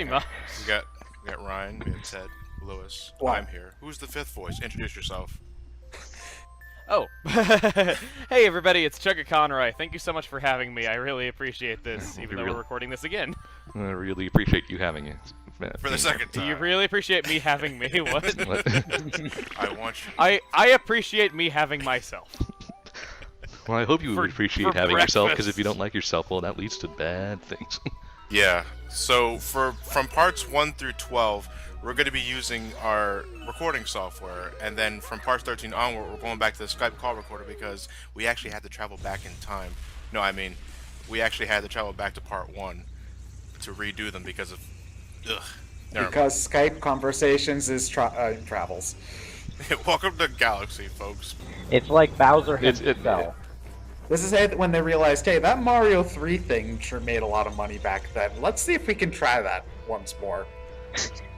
much. We got Ryan, we got Ted, Lewis. What? I'm here. Who's the fifth voice? Introduce yourself. Oh. Hey everybody, it's Chugga Conroy. Thank you so much for having me. I really appreciate this, even though we're recording this again. I really appreciate you having it. For the second time. You really appreciate me having me? What? I want you. I appreciate me having myself. Well, I hope you appreciate for having yourself, because if breakfast. you don't like yourself, well, that leads to bad things. Yeah. So from parts 1 through 12, we're going to be using our recording software, and then from parts 13 onward, we're going back to the Skype call recorder because we actually had to travel back in time. No, I mean, we actually had to travel back to part 1 to redo them because of. Ugh. Because Skype conversations is travels. Welcome to Galaxy, folks. It's like Bowser himself. This is when they realized, hey, that Mario 3 thing sure made a lot of money back then. Let's see if we can try that once more.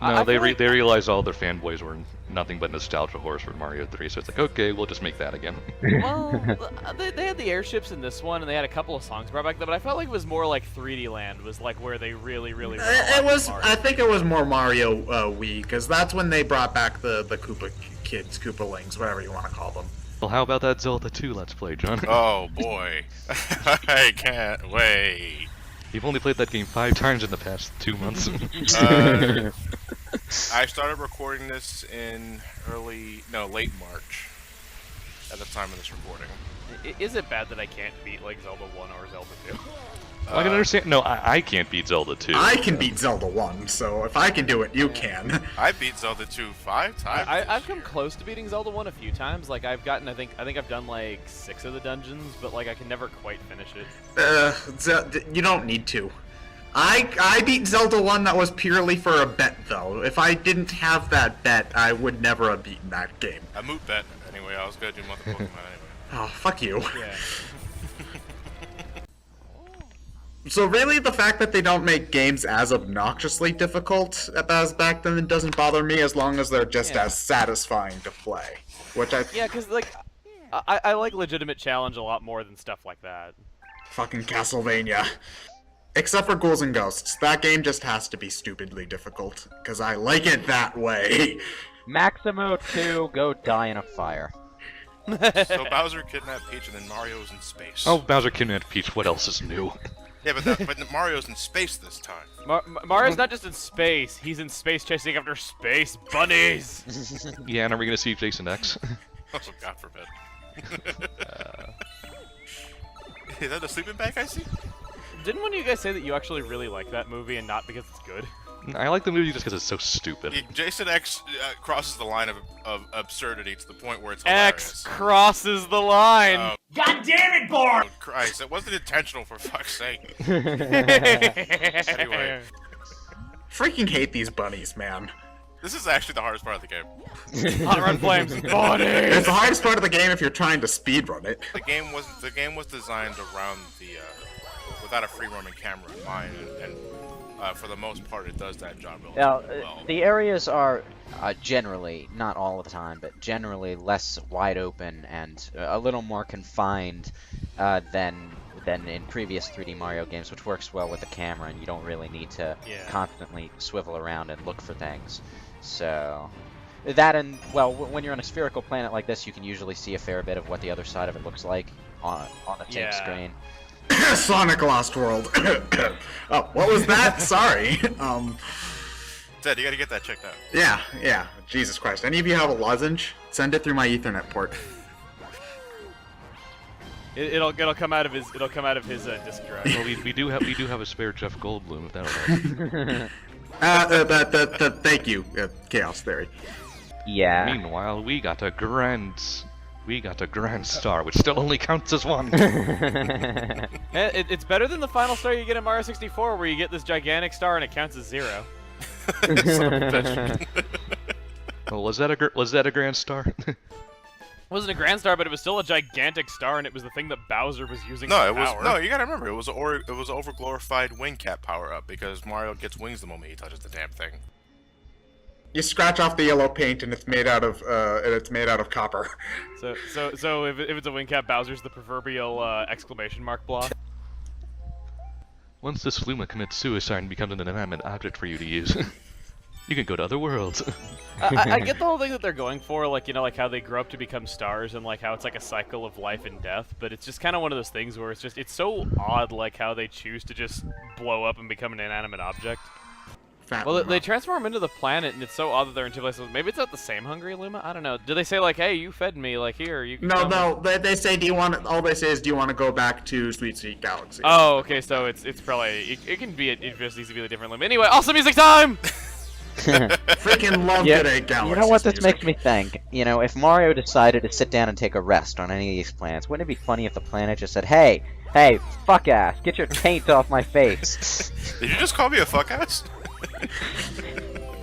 No, they realized all their fanboys were nothing but nostalgia whores for Mario 3, so it's like, okay, we'll just make that again. Well, they had the airships in this one, and they had a couple of songs brought back there, but I felt like it was more like 3D Land was like where they really went all out It with was. Mario. I think it was more Mario Wii, because that's when they brought back the Koopa kids, Koopalings, whatever you want to call them. Well, how about that Zelda 2 Let's Play, John? Oh boy, I can't wait. You've only played that game 5 times in the past 2 months. I started recording this in late March, at the time of this recording. Is it bad that I can't beat like Zelda 1 or Zelda 2? I can understand. No, I can't beat Zelda 2. I can beat Zelda 1, so if I can do it, you can. I beat Zelda 2 5 times. I've come close to beating Zelda 1 a few times. Like I've gotten, I think I've done like 6 of the dungeons, but like I can never quite finish it. You don't need to. I beat Zelda 1, that was purely for a bet, though. If I didn't have that bet, I would never have beaten that game. A moot bet, anyway. I was gonna do Month of Pokemon anyway. Oh, fuck you. Yeah. So really, the fact that they don't make games as obnoxiously difficult as back then doesn't bother me, as long as they're just as satisfying to play. Which Yeah, because like I like legitimate challenge a lot more than stuff like that. Fucking Castlevania. Except for Ghouls and Ghosts. That game just has to be stupidly difficult, because I like it that way. Maximo 2, go die in a fire. So Bowser kidnapped Peach, and then Mario's in space. Oh, Bowser kidnapped Peach. What else is new? Yeah, but Mario's in space this time. Mario's not just in space; he's in space chasing after space bunnies. Yeah, and are we gonna see Jason X? Oh, God forbid. Is that a sleeping bag I see? Didn't one of you guys say that you actually really like that movie and not because it's good? I like the movie just because it's so stupid. Jason X crosses the line of absurdity to the point where it's hilarious. X crosses the line. God damn it, Bart! Oh, Christ, it wasn't intentional, for fuck's sake. Anyway, Freaking hate these bunnies, man. this is actually the hardest part of the game. Hot Run Flames bunnies. It's the hardest part of the game if you're trying to speedrun it. The game was designed around the without a free roaming camera in mind, and for the most part, it does that job really Now, well. the areas are generally, not all the time, but generally less wide open and a little more confined than in previous 3D Mario games, which works well with the camera, and you don't really need to constantly swivel around and look for things. So that, and well, when you're on a spherical planet like this, you can usually see a fair bit of what the other side of it looks like on the same screen. Sonic Lost World. Oh, what was that? Sorry. Ted, you gotta get that checked out. Yeah. Jesus Christ. Any of you have a lozenge? Send it through my Ethernet port. It'll come out of his disk drive. Well, we do have a spare Jeff Goldblum, if that'll help. Thank you, Chaos Theory. Yeah. Meanwhile, we got a grand star, which still only counts as one. It's better than the final star you get in Mario 64, where you get this gigantic star and it counts as 0. Son of a bitch. Well, was that a grand star? It wasn't a grand star, but it was still a gigantic star, and it was the thing that Bowser was using. No, for it was power. no. You gotta remember, it was overglorified wing cap power up because Mario gets wings the moment he touches the damn thing. You scratch off the yellow paint, and it's made out of copper. So if it's a wing cap, Bowser's the proverbial exclamation mark block. Once this Luma commits suicide and becomes an inanimate object for you to use, you can go to other worlds. I get the whole thing that they're going for, like, you know, like how they grow up to become stars and like how it's like a cycle of life and death, but it's just kind of one of those things where it's so odd, like how they choose to just blow up and become an inanimate object. Well, they transform into the planet, and it's so odd that they're in two places. Maybe it's not the same Hungry Luma? I don't know. Do they say, like, hey, you fed me, like, here, you can No, they say, all they say is, do you want to go back to Sweet Galaxy? Oh, okay, so it's probably, it can be, it just needs to be a different Luma. Anyway, awesome music time! Freaking love today, Galaxy. You know what this makes me think? You know, if Mario decided to sit down and take a rest on any of these planets, wouldn't it be funny if the planet just said, hey, fuck ass, get your taint off my face? Did you just call me a fuck ass?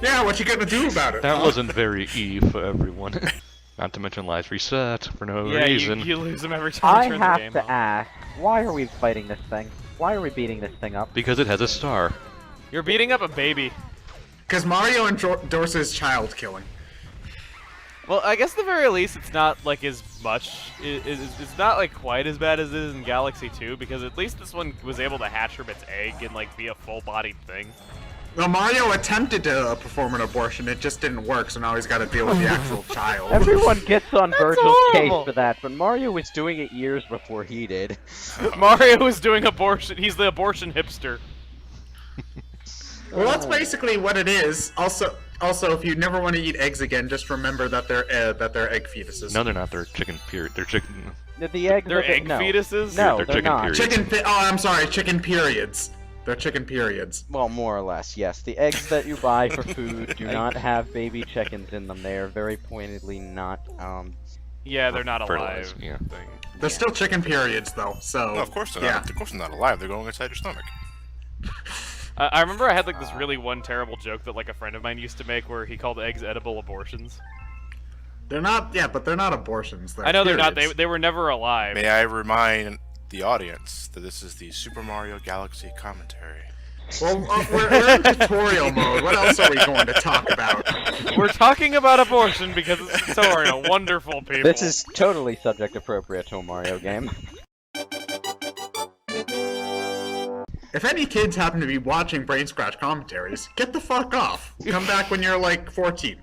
Yeah, what you gonna do about it? That wasn't very E for everyone. Not to mention lives reset for no reason. You lose them every time you turn the game I have to ask, why are we fighting this thing? Why are we beating this thing up? Because it has a star. You're beating up a baby. Because Mario endorses child killing. Well, I guess at the very least, it's not like as much. It's not like quite as bad as it is in Galaxy 2, because at least this one was able to hatch from its egg and like be a full-bodied thing. Well, Mario attempted to perform an abortion, it just didn't work, so now he's got to deal with the actual child. Everyone gets on Virgil's horrible. case for that, but Mario was doing it years before he did. Mario was doing abortion. He's the abortion hipster. Well, that's basically what it is. Also, if you never want to eat eggs again, just remember that they're egg fetuses. No, they're not. They're chicken. They're chicken. The eggs They're are egg no. fetuses? No, They're they're chicken not. periods. I'm sorry, chicken periods. They're chicken periods. Well, more or less, yes. The eggs that you buy for food do not have baby chickens in them. They are very pointedly not, Yeah, they're not alive. Fertilized, yeah. Thing. They're still chicken periods, though. So. No, of course they're yeah. not. Of course they're not alive. They're going inside your stomach. I remember I had like this really one terrible joke that like a friend of mine used to make, where he called eggs edible abortions. They're not. Yeah, but they're not abortions. They're I know they're not. periods. They were never alive. May I remind the audience that this is the Super Mario Galaxy commentary. Well, we're in tutorial mode. What else are we going to talk about? We're talking about abortion because it's a tutorial. Wonderful people. This is totally subject appropriate to a Mario game. If any kids happen to be watching Brain Scratch commentaries, get the fuck off. Come back when you're like 14.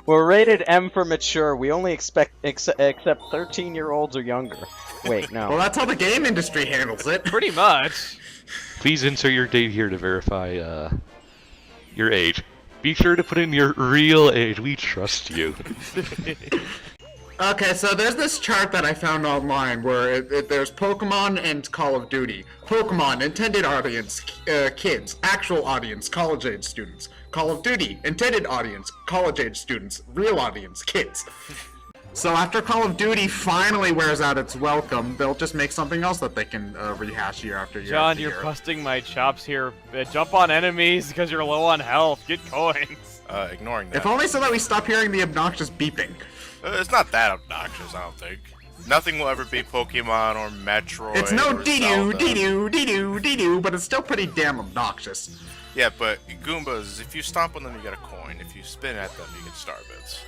We're rated M for mature. We only accept 13-year-olds or younger. Wait, no. Well, that's how the game industry handles it. Pretty much. Please insert your date here to verify your age. Be sure to put in your real age. We trust you. Okay, so there's this chart that I found online where there's Pokemon and Call of Duty. Pokemon, intended audience, kids. Actual audience, college-age students. Call of Duty, intended audience, college-age students. Real audience, kids. So after Call of Duty finally wears out its welcome, they'll just make something else that they can rehash year after year John, after you're year. busting my chops here. Jump on enemies because you're low on health. Get coins. Ignoring that. If only so that we stop hearing the obnoxious beeping. It's not that obnoxious, I don't think. Nothing will ever be Pokemon or Metroid. It's no or dee-doo, Zelda. dee-doo, dee-doo, dee-doo, but it's still pretty damn obnoxious. Yeah, but Goombas, if you stomp on them, you get a coin. If you spin at them, you get star bits.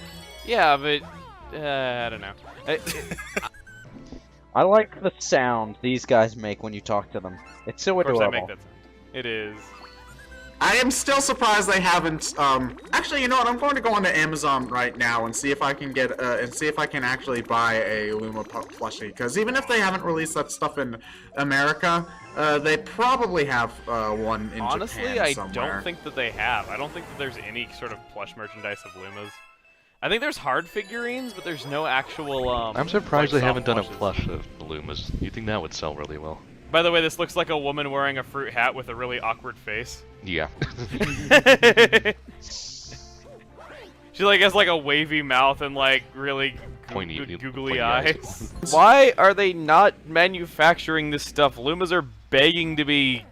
Yeah, but I don't know. I like the sound these guys make when you talk to them. It's so Of course, I adorable. make that sound. It is. I am still surprised they haven't. Actually, you know what? I'm going to go onto Amazon right now and see if I can get actually buy a Luma plushie. Because even if they haven't released that stuff in America, they probably have one in Honestly, Japan I somewhere. don't think that they have. I don't think that there's any sort of plush merchandise of Lumas. I think there's hard figurines, but there's no actual. I'm surprised like, they haven't done a soft plush of the Lumas. You think that would sell really well? By the way, this looks like a woman wearing a fruit hat with a really awkward face. Yeah. She like has like a wavy mouth and like really Pointy- googly pointy eyes. Why are they not manufacturing this stuff? Lumas are begging to be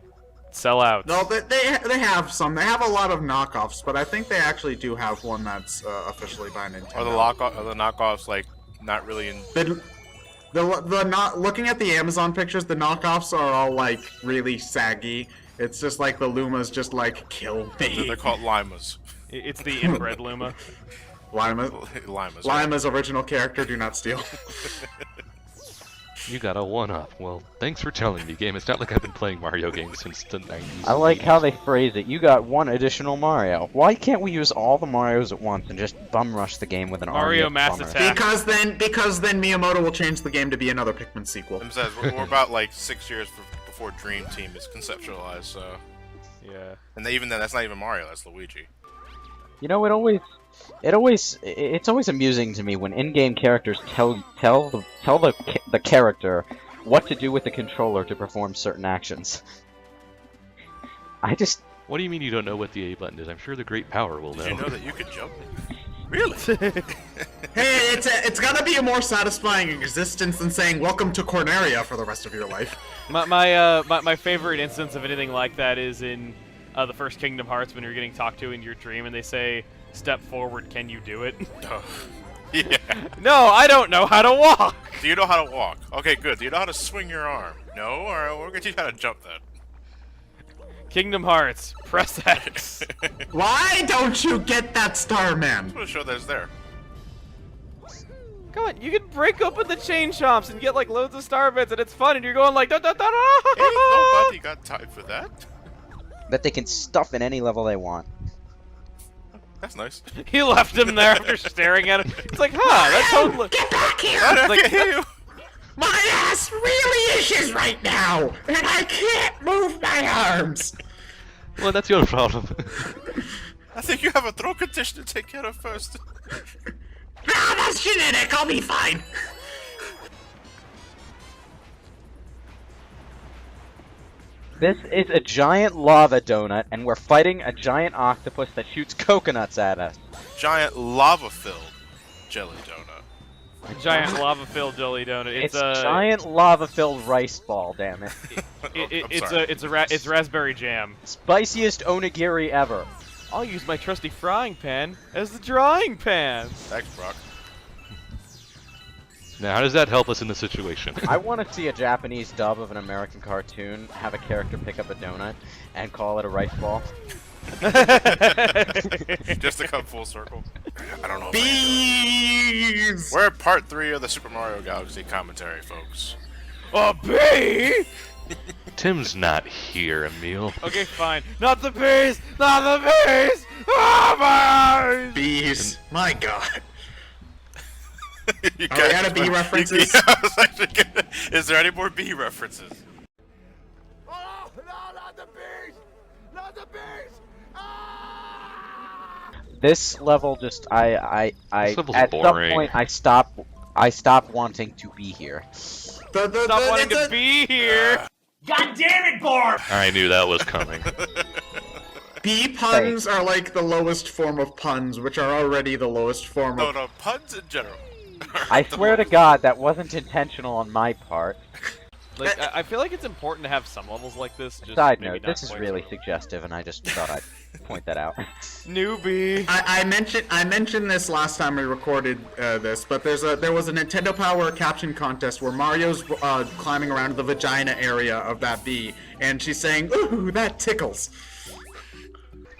sellouts. No, they have some. They have a lot of knockoffs, but I think they actually do have one that's officially by Nintendo. Are the knockoffs like not really in? Looking at the Amazon pictures, the knockoffs are all like really saggy. It's just like the Luma's just like kill me. They're called Limas. It's the inbred Luma. Lima's Limas. Lima's original character, do not steal. You got a 1-up. Well, thanks for telling me, game. It's not like I've been playing Mario games since the 90s. I like how they phrase it. You got one additional Mario. Why can't we use all the Marios at once and just bum rush the game with an Mario army of Mass bummers? Attack. Because then Miyamoto will change the game to be another Pikmin sequel. Tim says we're about like 6 years before Dream Team is conceptualized. So, Yeah. and even then, that's not even Mario. That's Luigi. You know, it's always amusing to me when in-game characters tell the character what to do with the controller to perform certain actions. What do you mean you don't know what the A button is? I'm sure the Great Power will know. Did you know that you could jump? Really? Hey, it's gotta be a more satisfying existence than saying "Welcome to Corneria" for the rest of your life. My favorite instance of anything like that is in the first Kingdom Hearts when you're getting talked to in your dream and they say, "Step forward, can you do it?" Oh, yeah. No, I don't know how to walk. Do you know how to walk? Okay, good. Do you know how to swing your arm? No? Alright, we're gonna teach you how to jump then. Kingdom Hearts, press X. Why don't you get that Starman? I'm gonna show that it's there. Come on, you can break open the chain chomps and get like loads of star bits and it's fun and you're going like da da da da. Ain't nobody got time for that. That they can stuff in any level they want. That's nice. He left him there after staring at him. It's like, huh, that's totally. Get back here! I like- can't hear you. My ass really itches right now, and I can't move my arms. Well, that's your problem. I think you have a throat condition to take care of first. Nah, that's genetic. I'll be fine. This is a giant lava donut, and we're fighting a giant octopus that shoots coconuts at us. Giant lava-filled jelly donut. Giant lava-filled jelly donut. It's a giant lava-filled rice ball, damn it. It's raspberry jam. Spiciest onigiri ever. I'll use my trusty frying pan as the drawing pan. Thanks, Brock. Now, how does that help us in the situation? I want to see a Japanese dub of an American cartoon have a character pick up a donut and call it a rice ball. Just to come full circle. I don't know. Bees. We're at part 3 of the Super Mario Galaxy commentary, folks. A bee? Tim's not here, Emil. Okay, fine. Not the bees! Not the bees! Ah, bees! Bees. My God. You Are we out of bee references? Yeah, I was actually gonna... Is there any more bee references? Oh, no, not the bees! Not the bees! Ah! This level just This level's at boring. some point I stop wanting to be here. Stop wanting to be here! God damn it, Barb! I knew that was coming. Bee puns are like the lowest form of puns, which are already the lowest form No, of. no, puns in general. I swear to God, that wasn't intentional on my part. Like, I feel like it's important to have some levels like this. Just Side maybe note, not this is quite really so. suggestive, and I just thought I'd point that out. Newbie. I mentioned this last time we recorded this, but there was a Nintendo Power caption contest where Mario's climbing around the vagina area of that bee, and she's saying, "Ooh, that tickles."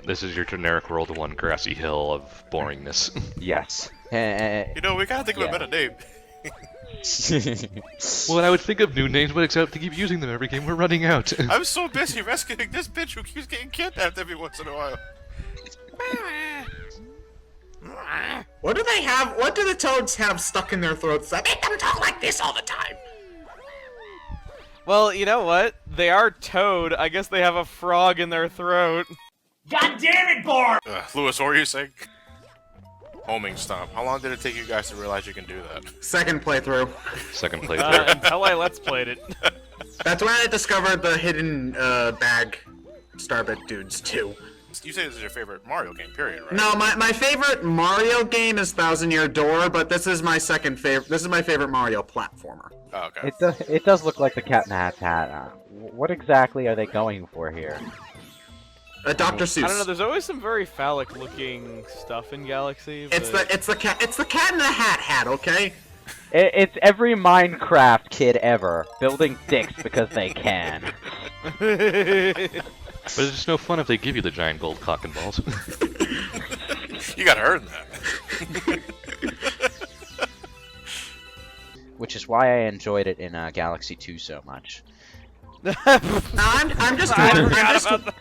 This is your generic World 1 grassy hill of boringness. Yes. You know, we gotta think of a better name. Well, I would think of new names, but except to keep using them every game, we're running out. I'm so busy rescuing this bitch who keeps getting kidnapped every once in a while. What do they have? What do the toads have stuck in their throats that make them talk like this all the time? Well, you know what? They are Toad. I guess they have a frog in their throat. God damn it, Barb! Lewis, what were you saying? Homing stomp. How long did it take you guys to realize you can do that? Second playthrough. Second playthrough. Until I let's played it. That's when I discovered the hidden bag Starbit dudes too. You say this is your favorite Mario game, period, right? No, my favorite Mario game is Thousand Year Door, but this is my second favorite. This is my favorite Mario platformer. Oh, okay. It does look like the Cat in the Hat's hat. What exactly are they going for here? Dr. Seuss. I don't know. There's always some very phallic-looking stuff in Galaxy. It's but... the Cat in the Hat, okay? It's every Minecraft kid ever building dicks because they can. But it's just no fun if they give you the giant gold cock and balls. You gotta earn that. which is why I enjoyed it in Galaxy 2 so much. I'm just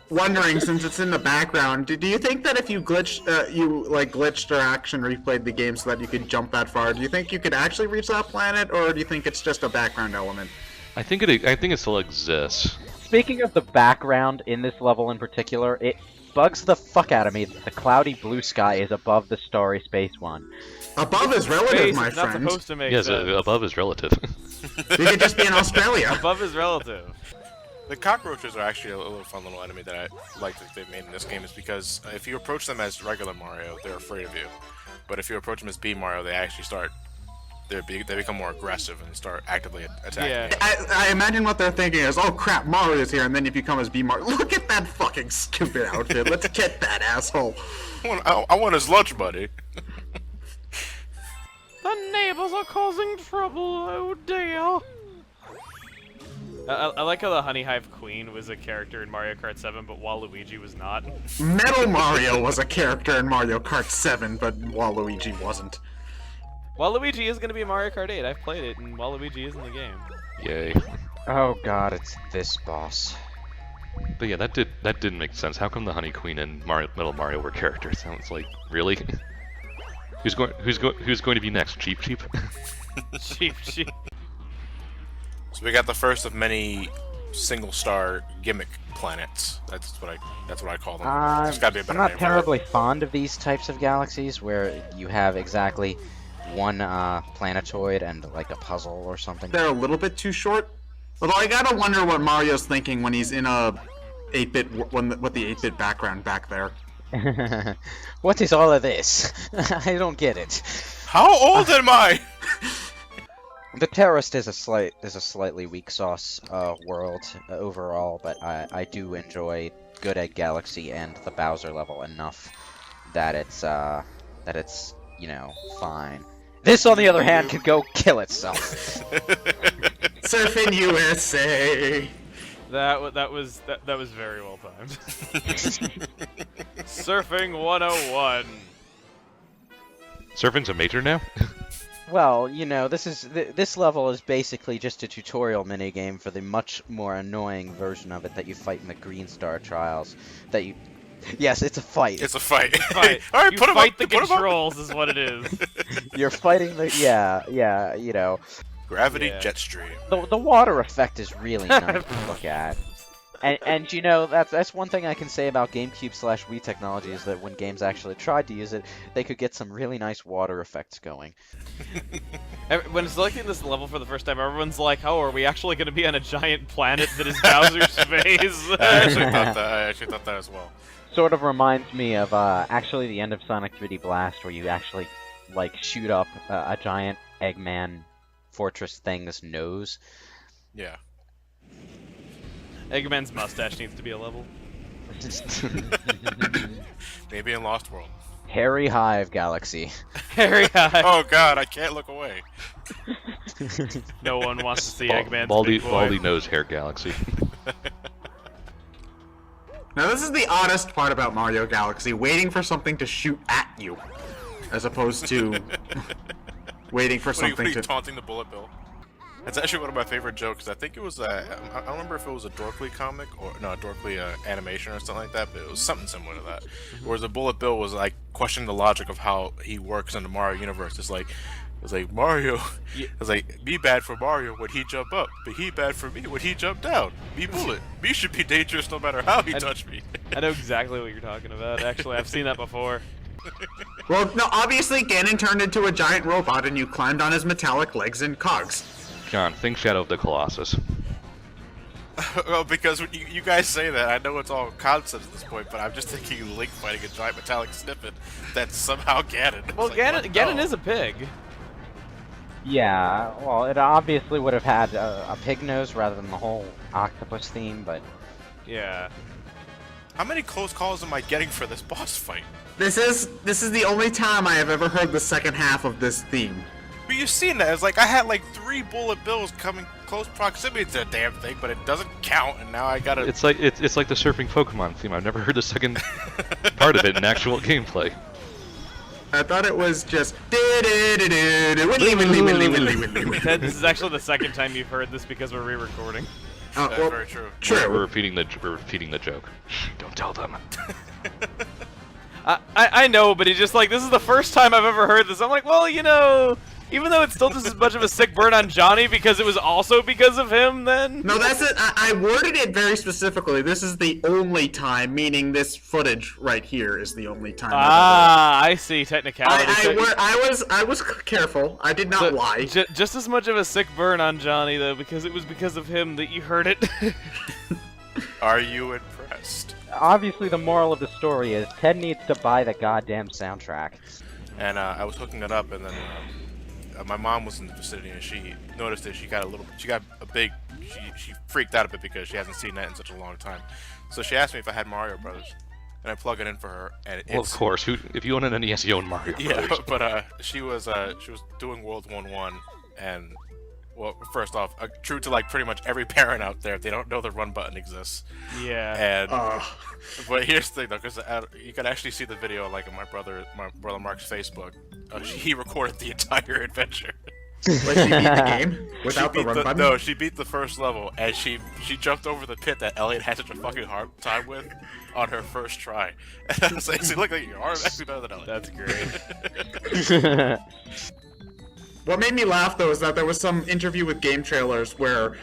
wondering, since it's in the background, do you think that if you glitched or action replayed the game so that you could jump that far, do you think you could actually reach that planet, or do you think it's just a background element? I think it still exists. Speaking of the background in this level in particular, it bugs the fuck out of me that the cloudy blue sky is above the starry space one. Above is relative, Space my is not friend. supposed to make Yes, sense. above is relative. You could just be in Australia. Above is relative. The cockroaches are actually a little fun little enemy that I like that they've made in this game, is because if you approach them as regular Mario, they're afraid of you. But if you approach them as B Mario, they actually they become more aggressive and start actively attacking Yeah. you. I imagine what they're thinking is, oh crap, Mario's here, and then if you come as B Mario, look at that fucking stupid outfit. Let's get that asshole. I want his lunch buddy. The neighbors are causing trouble, oh dear. I like how the Honeyhive Queen was a character in Mario Kart 7, but Waluigi was not. Metal Mario was a character in Mario Kart 7, but Waluigi wasn't. Waluigi is going to be in Mario Kart 8. I've played it, and Waluigi is in the game. Yay. Oh god, it's this boss. But yeah, that didn't make sense. How come the Honey Queen and Metal Mario were characters? Sounds like really. Who's going to be next? Cheap. Sheep. So we got the first of many single-star gimmick planets. That's what I call them. There's gotta be a I'm better not name for it. terribly fond of these types of galaxies where you have exactly one planetoid and like a puzzle or something. They're a little bit too short. Although I gotta wonder what Mario's thinking when he's in a 8-bit, with the 8-bit background back there. What is all of this? I don't get it. How old am I? The Terrorist is a slightly weak sauce world overall, but I do enjoy Good Egg Galaxy and the Bowser level enough that it's you know, fine. This, on the other hand, can go kill itself. Surfing USA. That was very well timed. Surfing 101. Surfing's a major now? Well, you know, this level is basically just a tutorial minigame for the much more annoying version of it that you fight in the Green Star Trials. Yes, it's a fight. It's a fight. Fight. All right, You put him fight up. the Put him up. controls is what it is. You're fighting the yeah, you know. Gravity Yeah. jet stream. The water effect is really nice to look at. And you know, that's one thing I can say about GameCube/Wii technology is that when games actually tried to use it, they could get some really nice water effects going. When selecting this level for the first time, everyone's like, "Oh, are we actually going to be on a giant planet that is Bowser's face?" I actually thought that as well. Sort of reminds me of actually the end of Sonic 3D Blast, where you actually like shoot up a giant Eggman fortress thing's nose. Yeah. Eggman's mustache needs to be a level. Maybe in Lost World. Honeyhive Galaxy. Very high. Oh god, I can't look away. No one wants to see Eggman's Baldy big boy. Nose Hair Galaxy. Now this is the oddest part about Mario Galaxy, waiting for something to shoot at you, as opposed to waiting for What are something you to... taunting the bullet bill? That's actually one of my favorite jokes. I think it was I don't remember if it was a Dorkly comic or no, a Dorkly animation or something like that, but it was something similar to that. Where the bullet bill was like questioning the logic of how he works in the Mario universe. It's like Mario. It's like me bad for Mario when he jump up, but he bad for me when he jump down. Me bullet. Me should be dangerous no matter how he touch me. I know exactly what you're talking about. Actually, I've seen that before. Well, no, obviously Ganon turned into a giant robot and you climbed on his metallic legs and cogs. John, think Shadow of the Colossus. Well, because when you guys say that, I know it's all concepts at this point, but I'm just thinking Link fighting a giant metallic snippet that's somehow Ganon. Well, It's like, what? Ganon No. is a pig. Yeah, well, it obviously would have had a pig nose rather than the whole octopus theme, but Yeah. How many close calls am I getting for this boss fight? This is the only time I have ever heard the second half of this theme. But you've seen that. It's like I had like 3 bullet bills coming close proximity to the damn thing, but it doesn't count, and now I gotta... It's like the surfing Pokemon theme. I've never heard the second part of it in actual gameplay. I thought it was just widdly widdly widdly widdly widdly. Ted, this is actually the second time you've heard this because we're re-recording. Oh, That's well, very true. We're true. repeating the joke. Shh, don't tell them. I know, but it's just like, this is the first time I've ever heard this. I'm like, well, you know, even though it's still just as much of a sick burn on Johnny because it was also because of him, then... No, that's it. I worded it very specifically. This is the only time, meaning this footage right here is the only time. Ah, I see, technicality. I was careful. I did not lie. Just as much of a sick burn on Johnny, though, because it was because of him that you heard it. Are you impressed? Obviously, the moral of the story is Ted needs to buy the goddamn soundtrack. And I was hooking it up, and then my mom was in the vicinity, and she noticed it. She freaked out a bit because she hasn't seen that in such a long time. So she asked me if I had Mario Brothers, and I plug it in for her. And Well, of course. If you own an NES, you own Mario yeah, Brothers. but she was doing World 1-1, and well, first off, true to like pretty much every parent out there, they don't know the run button exists. Yeah. And but here's the thing though, because you can actually see the video like on my brother Mark's Facebook. He recorded the entire adventure. Wait, she beat the game without the run button? No, she beat the first level, and she jumped over the pit that Elliot had such a fucking hard time with on her first try. And I was like, "See, look like your arm actually better than Elliot." That's great. What made me laugh though is that there was some interview with Game Trailers where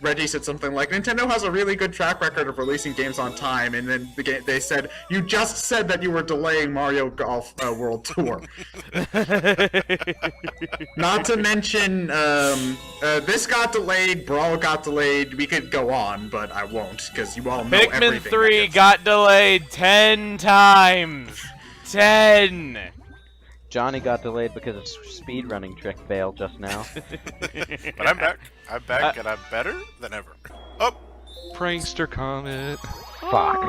Reggie said something like, "Nintendo has a really good track record of releasing games on time," and then they said, "You just said that you were delaying Mario Golf World Tour." Not to mention, this got delayed, Brawl got delayed. We could go on, but I won't because you all know everything. Pikmin 3 got delayed 10 times. 10. Johnny got delayed because of speedrunning trick failed just now. But I'm back. I'm back, and I'm better than ever. Oh, Prankster Comet. Fuck.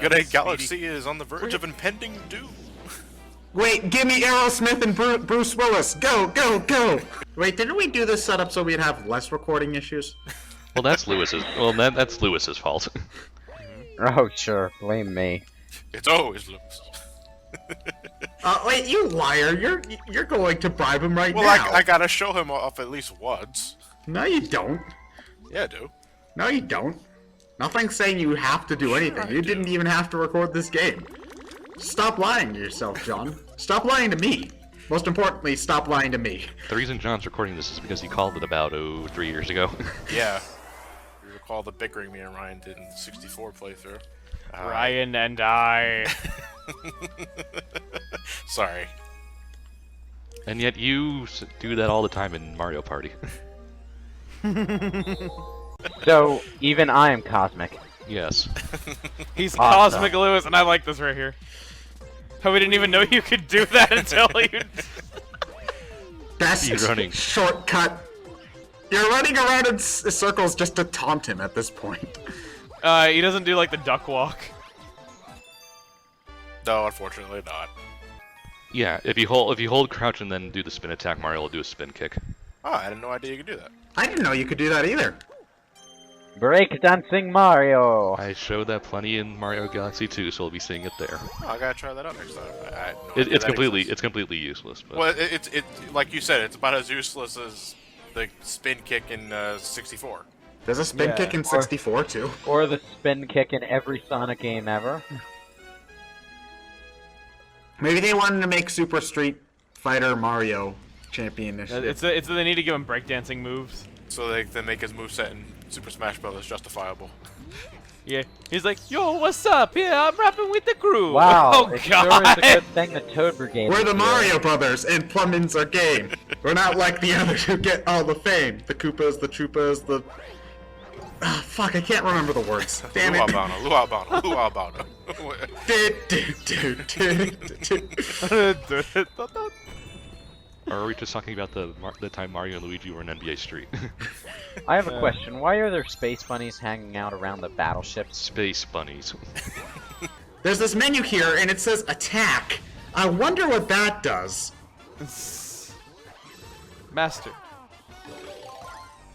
Good Egg Galaxy is on the verge of impending doom. Wait, give me Aerosmith and Bruce Willis. Go, go, go! Wait, didn't we do this setup so we'd have less recording issues? Well, that's Lewis's. Well, that's Lewis's fault. Oh, sure. Blame me. It's always Lewis. Wait, you liar! You're going to bribe him right Well, now. I gotta show him off at least once. No, you don't. Yeah, I do. No, you don't. Nothing's saying you have to do anything. You didn't even have to record this game. Stop lying to yourself, John. Stop lying to me. Most importantly, stop lying to me. The reason John's recording this is because he called it about 3 years ago. Yeah. You recall the bickering me and Ryan did in the 64 playthrough. Ryan and I. Sorry. And yet you do that all the time in Mario Party. So, even I am cosmic. Yes. He's Awesome. Cosmic Lewis, and I like this right here. Oh, we didn't even know you could do that until you... Best Speedrunning. shortcut. You're running around in circles just to taunt him at this point. He doesn't do, like, the duck walk. No, unfortunately not. Yeah, if you hold crouch and then do the spin attack, Mario will do a spin kick. Oh, I had no idea you could do that. I didn't know you could do that either. Breakdancing Mario! I showed that plenty in Mario Galaxy 2, so we'll be seeing it there. Oh, I gotta try that out next time. I had no idea It's that completely exists. it's completely useless. But Well, it's like you said, it's about as useless as the spin kick in 64. There's a spin Yeah. kick in 64 too. Or the spin kick in every Sonic game ever. Maybe they wanted to make Super Street Fighter Mario championship. It's they need to give him breakdancing moves. So they make his moveset in Super Smash Bros. Justifiable. Yeah, he's like, yo, what's up? Yeah, I'm rapping with the crew. Wow, Oh, it God. sure is a good thing the Toad Brigade We're is the here. Mario Brothers, and plumbing's our game. We're not like the others who get all the fame. The Koopas, the Troopas, the... Ah, fuck, I can't remember the words. Damn it. Luau Bono. or are we just talking about the time Mario and Luigi were in NBA Street? I have a question. Why are there space bunnies hanging out around the battleships? Space bunnies. There's this menu here, and it says attack. I wonder what that does. Master.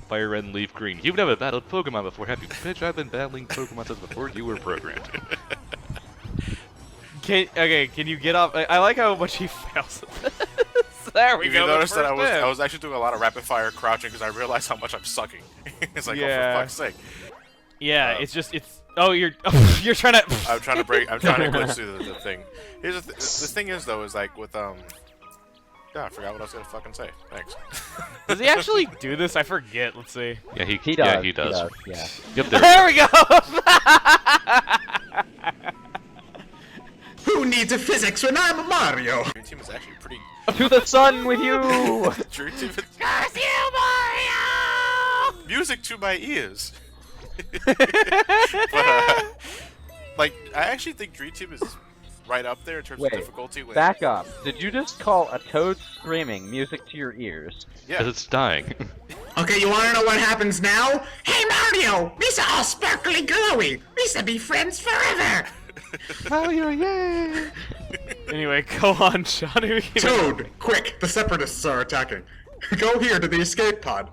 Fire red and leaf green. You've never battled Pokemon before, have you? Bitch, I've been battling Pokemon since before you were programmed. Can you get off? I like how much he fails at this. There we If go. you the notice that first I hit. was actually doing a lot of rapid fire crouching because I realized how much I'm sucking. It's like, oh, Yeah. for fuck's sake. Yeah, it's just Oh, you're trying to. I'm trying to glitch through the thing. Here's the thing is though is like with Yeah, I forgot what I was gonna fucking say. Thanks. Does he actually do this? I forget. Let's see. Yeah, he He Yeah, does. he does. Yeah. Yep, There we go. Who needs a physics when I'm a Mario? Dream Team is actually pretty. To the sun with you! Dream Team is Curse you, Mario! music to my ears. But like, I actually think Dream Team is right up there in terms Wait, of difficulty. When, Back up. Did you just call a toad screaming music to your ears? yeah. because it's dying. Okay, you wanna know what happens now? Hey Mario! These are all sparkly glowy! We should be friends forever! Mario, yay! Anyway, go on, Johnny. Toad, quick! The Separatists are attacking. Go here to the escape pod.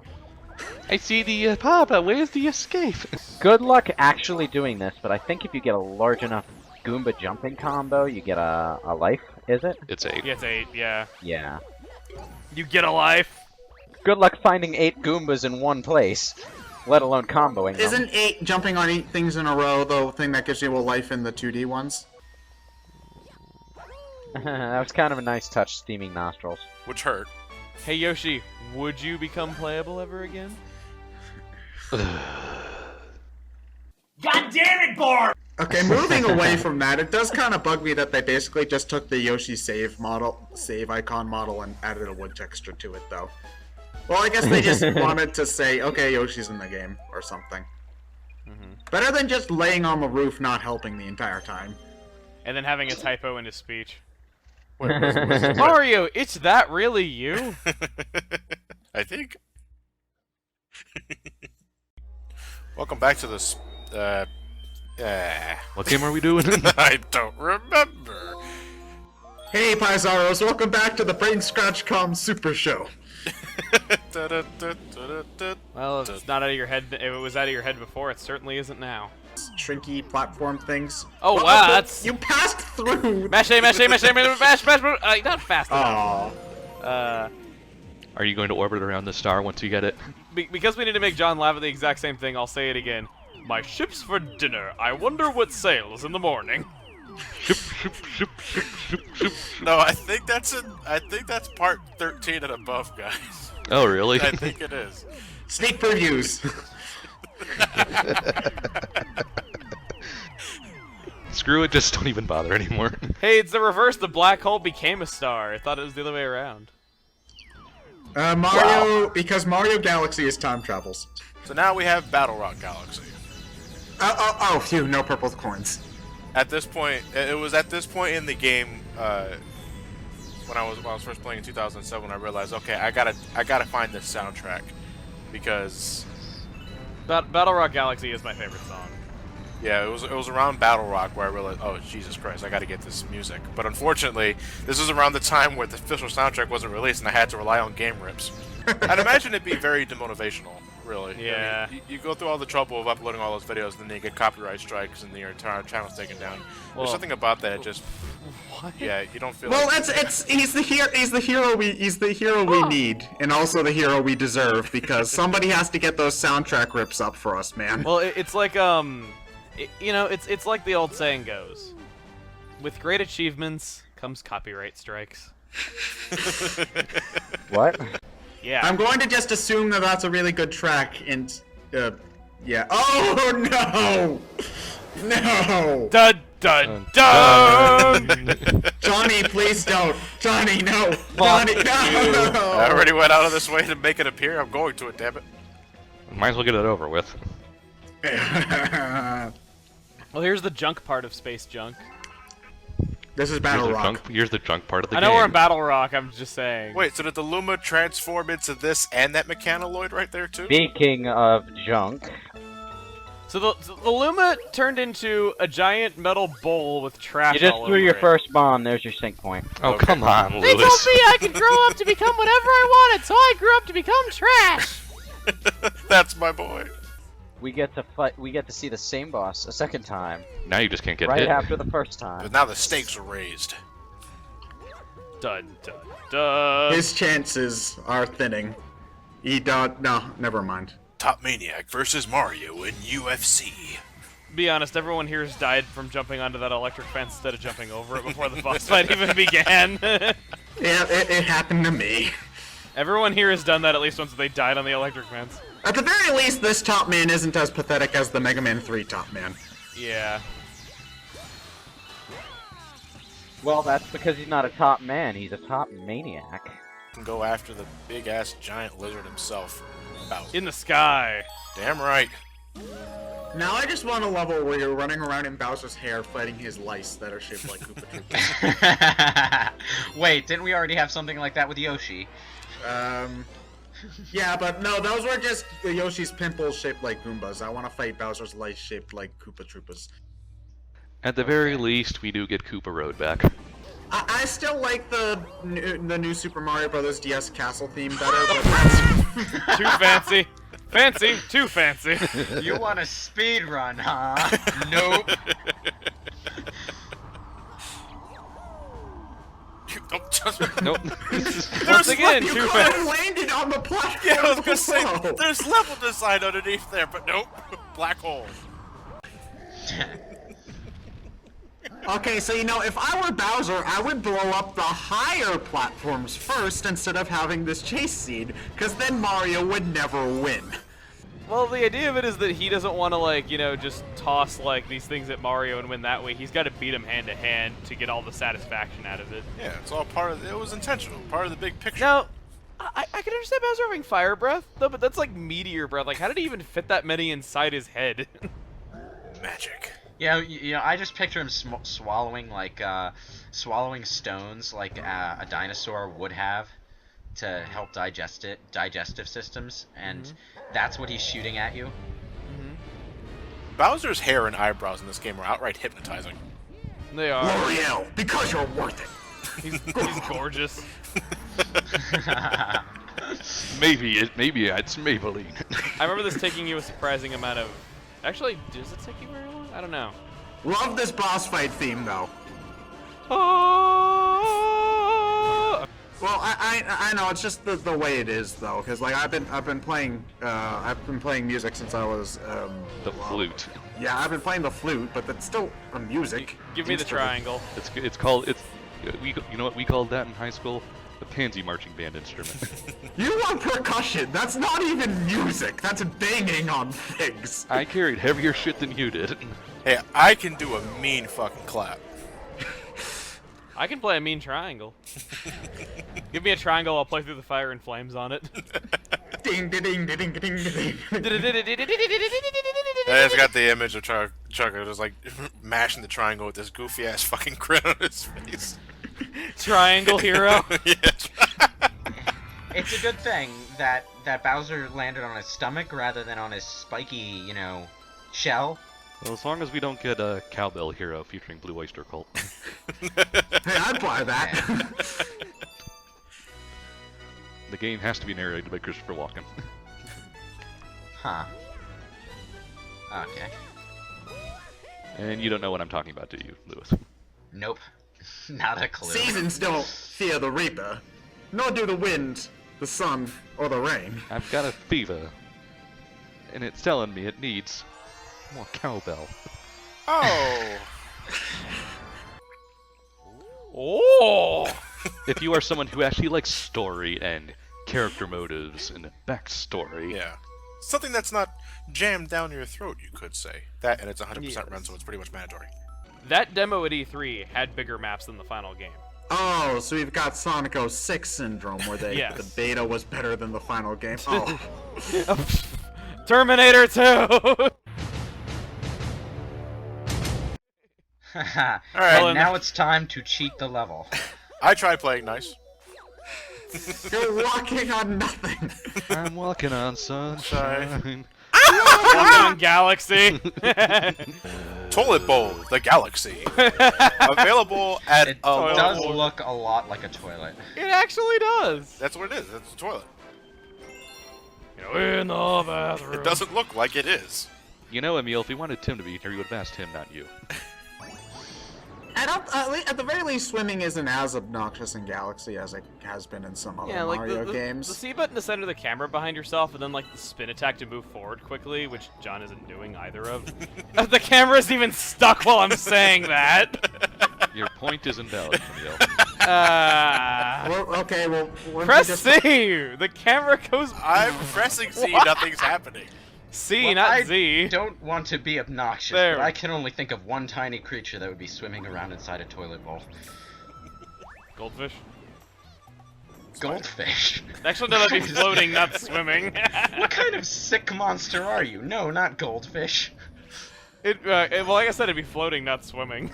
I see the Papa. Where's the escape? Good luck actually doing this, but I think if you get a large enough Goomba jumping combo, you get a life, is it? It's 8. Yeah, it's 8. Yeah. Yeah. You get a life. Good luck finding 8 Goombas in one place, let alone comboing them. Isn't 8 jumping on 8 things in a row the thing that gives you a life in the 2D ones? That was kind of a nice touch, steaming nostrils. Which hurt. Hey Yoshi, would you become playable ever again? God damn it, Barb! Okay, moving away from that, it does kind of bug me that they basically just took the Yoshi save icon model and added a wood texture to it, though. Well, I guess they just wanted to say, okay, Yoshi's in the game, or something. Better than just laying on the roof not helping the entire time. And then having a typo in his speech. Wait, what's Mario, it's that really you? I think. Welcome back to this. What game are we doing? I don't remember. Hey, Paisaros, welcome back to the Brain Scratch Com Super Show. Well, if it's not out of your head. If it was out of your head before, it certainly isn't now. Shrinky platform things. Oh, Well, wow, that's... You passed through! Mash, mash, not fast enough. Aww. Are you going to orbit around the star once you get it? Because we need to make John laugh at the exact same thing, I'll say it again. My ship's for dinner. I wonder what sails in the morning. No, I think that's part 13 and above, guys. Oh, really? I think it is. Sneak previews. Screw it, just don't even bother anymore. Hey, it's the reverse. The black hole became a star. I thought it was the other way around. Mario, because Mario Galaxy is time travels. So now we have Battle Rock Galaxy. Oh, phew, no purple coins. At this point, it was at this point in the game when I was first playing in 2007. I realized, okay, I gotta find this soundtrack because Battle Rock Galaxy is my favorite song. yeah, it was around Battle Rock where I realized, oh Jesus Christ, I gotta get this music. But unfortunately, this was around the time where the official soundtrack wasn't released, and I had to rely on game rips. I'd imagine it'd be very demotivational, really. Yeah. I mean, you go through all the trouble of uploading all those videos, and then you get copyright strikes, and your entire channel's taken down. Well, There's something about that just, What? yeah, you don't feel. Well, like, he's the hero we need, and also the hero we deserve, because somebody has to get those soundtrack rips up for us, man. Well, it's like it's like the old saying goes. With great achievements comes copyright strikes. What? Yeah. I'm going to just assume that that's a really good track, and, yeah. Oh, no! No! Dun dun dun! Johnny, please don't. Johnny, no. Johnny, I no! already went out of this way to make it appear. I'm going to it, damn it. Might as well get it over with. Well, here's the junk part of Space Junk. This is Battle Rock. Here's the junk part of the I game. know we're in Battle Rock. I'm just saying. Wait, so did the Luma transform into this and that Mechanoid right there too? Speaking of junk, So the Luma turned into a giant metal bowl with trash you just all threw over your it. first bomb, there's your sync point. Oh, Okay. come on, They told me Lewis. I could grow up to become whatever I wanted, so I grew up to become trash. That's my boy. we get to fight. We get to see the same boss a second time, Now you just can't get right hit. after the first time. But now the stakes are raised. Dun dun dun. His chances are thinning. No, never mind. Top Maniac versus Mario in UFC. Be honest, everyone here has died from jumping onto that electric fence instead of jumping over it before the boss fight even began. Yeah, it happened to me. Everyone here has done that at least once they died on the electric fence. At the very least, this top man isn't as pathetic as the Mega Man 3 top man. Yeah. Well, that's because he's not a top man. He's a top maniac. Can go after the big ass giant lizard himself. Bowser. In the sky. Damn right. Now I just want a level where you're running around in Bowser's hair fighting his lice that are shaped like Koopa Troopas. Wait, didn't we already have something like that with Yoshi? Yeah, but no, those were just Yoshi's pimples shaped like Goombas. I want to fight Bowser's lice shaped like Koopa Troopas. At the very least, we do get Koopa Road back. I still like the new Super Mario Bros. DS castle theme better, but that's... Too fancy. Fancy. Too fancy. You want a speed run, huh? Nope. Don't just... Nope. Once again, you too could fancy. have landed on the platform. Yeah, I was gonna say, below. there's level design underneath there, but nope. Black hole. Okay, so you know, if I were Bowser, I would blow up the higher platforms first instead of having this chase scene, because then Mario would never win. Well, the idea of it is that he doesn't want to, like, you know, just toss, like, these things at Mario and win that way. He's got to beat him hand to hand to get all the satisfaction out of it. Yeah, it's all part of it. Was intentional, part of the big picture. Now, I can understand Bowser having fire breath, though, but that's like meteor breath. Like, how did he even fit that many inside his head? Magic. Yeah, you know, I just picture him swallowing swallowing stones like a dinosaur would have to help digestive systems, and that's what he's shooting at you. Bowser's hair and eyebrows in this game are outright hypnotizing. They are. L'Oreal, because you're worth it. He's gorgeous. Maybe it's Maybelline. I remember this taking you a surprising amount of... Actually, does it take you very long? I don't know. Love this boss fight theme, though. Oh! Well, I know it's just the way it is though, because like I've been playing music since I was The flute. Yeah, I've been playing the flute, but that's still a music. Give me the triangle. It's called you know what we called that in high school? The pansy marching band instrument. You want percussion? That's not even music. That's banging on things. I carried heavier shit than you did. Hey, I can do a mean fucking clap. I can play a mean triangle. Give me a triangle, I'll play through the fire and flames on it. Ding ding ding ding ding ding. I just got the image of Chugga just like mashing the triangle with this goofy ass fucking grin on his face. Triangle hero. Yeah. It's a good thing that Bowser landed on his stomach rather than on his spiky, you know, shell. Well, as long as we don't get a Cowbell Hero featuring Blue Oyster Cult. Hey, I'd buy that. The game has to be narrated by Christopher Walken. Huh. Okay. And you don't know what I'm talking about, do you, Lewis? Nope. Not a clue. Seasons don't fear the reaper, nor do the wind, the sun, or the rain. I've got a fever, and it's telling me it needs more cowbell. Oh. Oh! If you are someone who actually likes story and character motives and a backstory, Yeah. Something that's not jammed down your throat, you could say. That, and it's 100% Yes. run, so it's pretty much mandatory. That demo at E3 had bigger maps than the final game. Oh, so we've got Sonic 06 syndrome, where Yes. the beta was better than the final game. Oh. Terminator 2! Alright, Alright, now it's time to cheat the level. I tried playing nice. You're walking on nothing. I'm walking on sunshine. Honeyhive Galaxy! Toilet Bowl, the Galaxy. Available at It a local... does look a lot like a toilet. It actually does! That's what it is. It's a toilet. You know, In the bathroom. It doesn't look like it is. You know, Emil, if we wanted Tim to be here, you would have asked him, not you. At the very least, swimming isn't as obnoxious in Galaxy as it has been in some other Yeah, like Mario the games. C button to center the camera behind yourself, and then like the spin attack to move forward quickly, which John isn't doing either of. The camera's even stuck while I'm saying that. Your point is invalid, Emil. Well, okay, well, why don't Press you just- C. The camera goes. I'm pressing C, nothing's happening. C, Well, not I Z. don't want to be obnoxious, There. but I can only think of one tiny creature that would be swimming around inside a toilet bowl. Goldfish. Goldfish. Actually, no, that'd be floating, not swimming. What kind of sick monster are you? No, not goldfish. Well, like I said, it'd be floating, not swimming.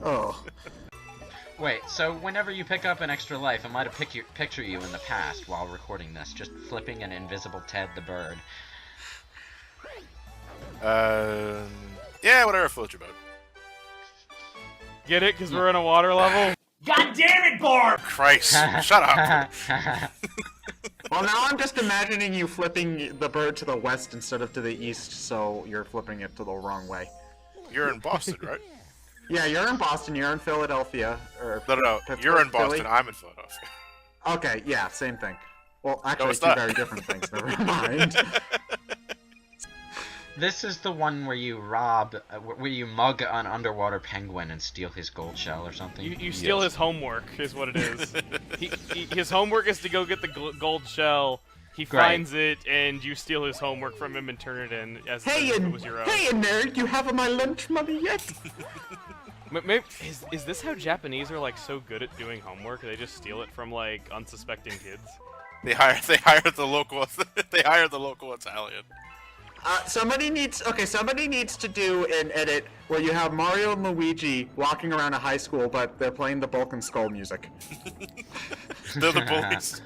Oh. Wait, so whenever you pick up an extra life, I might have picture you in the past while recording this, just flipping an invisible Ted the bird. Yeah, whatever floats your boat. Get it? Because we're in a water level? God damn it, Barb! Christ, shut up. Well, now I'm just imagining you flipping the bird to the west instead of to the east, so you're flipping it to the wrong way. You're in Boston, right? Yeah, you're in Boston, you're in Philadelphia, or... No. Pittsburgh, You're in Boston, Philly? I'm in Philadelphia. Okay, yeah, same thing. Well, actually, it's two not. very different things, never mind. This is the one where you where you mug an underwater penguin and steal his gold shell or something. You steal his homework, is what it is. His homework is to go get the gold shell. He finds it, and you steal his homework from him and turn it in as if it was your own. Hey, nerd, you have my lunch money yet? Maybe, is this how Japanese are like so good at doing homework? They just steal it from like unsuspecting kids. They hired the local Italian. Somebody needs to do an edit where you have Mario and Luigi walking around a high school, but they're playing the Bulk and Skull music. They're the bullies.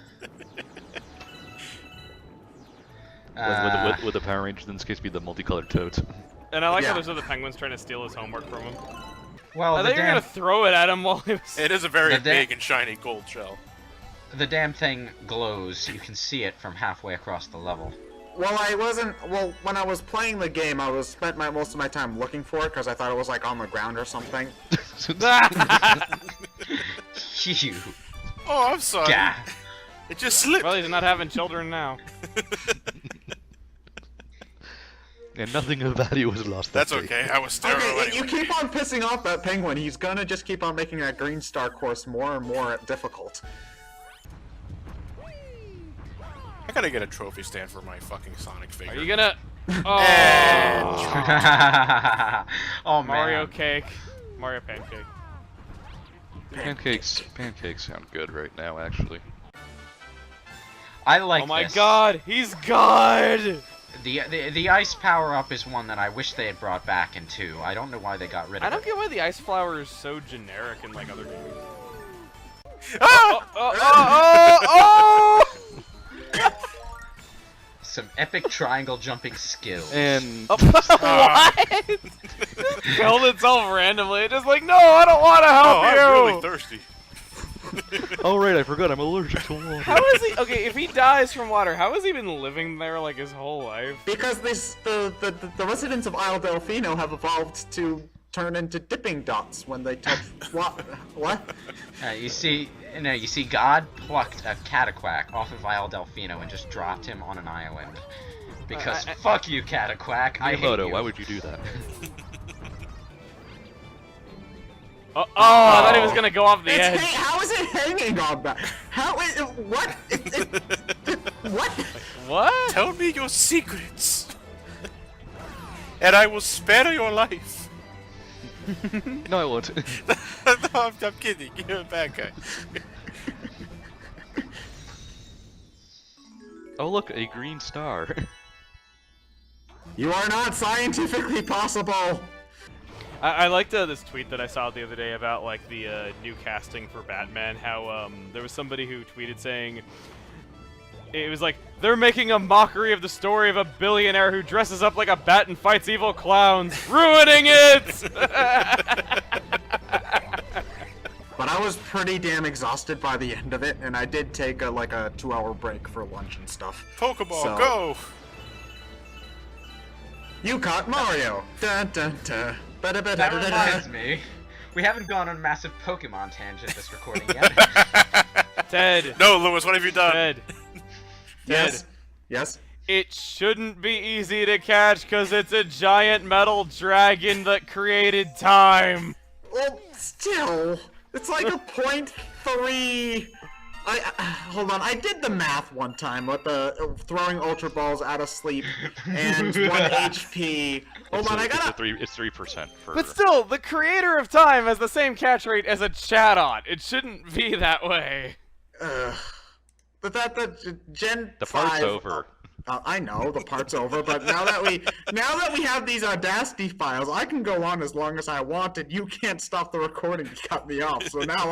With the Power Rangers, in this case, be the multicolored toads. And I like how Yeah. there's other penguins trying to steal his homework from him. Well, I the thought you were gonna damn, throw it at him while he was. It is a very The da- big and shiny gold shell. the damn thing glows. You can see it from halfway across the level. Well, when I was playing the game, I spent most of my time looking for it because I thought it was like on the ground or something. You. Oh, I'm sorry. Gah. It just slipped. Well, he's not having children now. And nothing of value was lost. That's that day. okay. I was sterile Okay, you anyway. keep on pissing off that penguin. He's gonna just keep on making that green star course more and more difficult. I gotta get a trophy stand for my fucking Sonic figure. Are you gonna? Oh, Oh, man. Mario cake, Mario pancake. Pancakes sound good right now, actually. I like Oh my this. God, he's God! The ice power-up is one that I wish they had brought back in 2. I don't know why they got rid of I it. don't get why the ice flower is so generic in like other games. Ah! Oh! Some epic triangle jumping skills. And What? Killed itself randomly. It's just like, no, I don't want to Oh, help you. I'm really thirsty. oh right, I forgot I'm allergic to water. How is he? Okay, if he dies from water, how has he been living there like his whole life? Because the residents of Isle Delfino have evolved to turn into dipping dots when they touch what? You see, God plucked a Cataquack off of Isle Delfino and just dropped him on an island. Because fuck you, Cataquack. I hate Miyamoto, you. why would you do that? Oh, I thought he was gonna go off the edge. How is it hanging on that? How is what? What? What? Tell me your secrets, and I will spare your life. No, I won't. No, I'm kidding. You're a bad guy. Oh look, a green star. You are not scientifically possible. I liked this tweet that I saw the other day about like the new casting for Batman. How there was somebody who tweeted saying it was like they're making a mockery of the story of a billionaire who dresses up like a bat and fights evil clowns, ruining it. But I was pretty damn exhausted by the end of it, and I did take a 2-hour break for lunch and stuff. Pokeball, So- go! You caught Mario! Dun dun dun. That Ba-da-ba-da-da-da. reminds me. We haven't gone on a massive Pokemon tangent this recording yet. Ted. No, Lewis, what have you done? Ted. Yes. Yes. It shouldn't be easy to catch because it's a giant metal dragon that created time. Well, still, it's like a 0.3. Hold on. I did the math one time with the throwing Ultra Balls out of sleep and 1 HP. Hold on, I gotta. It's 3% for. But still, the creator of time has the same catch rate as a Chatot. It shouldn't be that way. But that Gen The 5. part's over. I know the part's over, but now that we have these Audacity files, I can go on as long as I want, and you can't stop the recording to cut me off. So now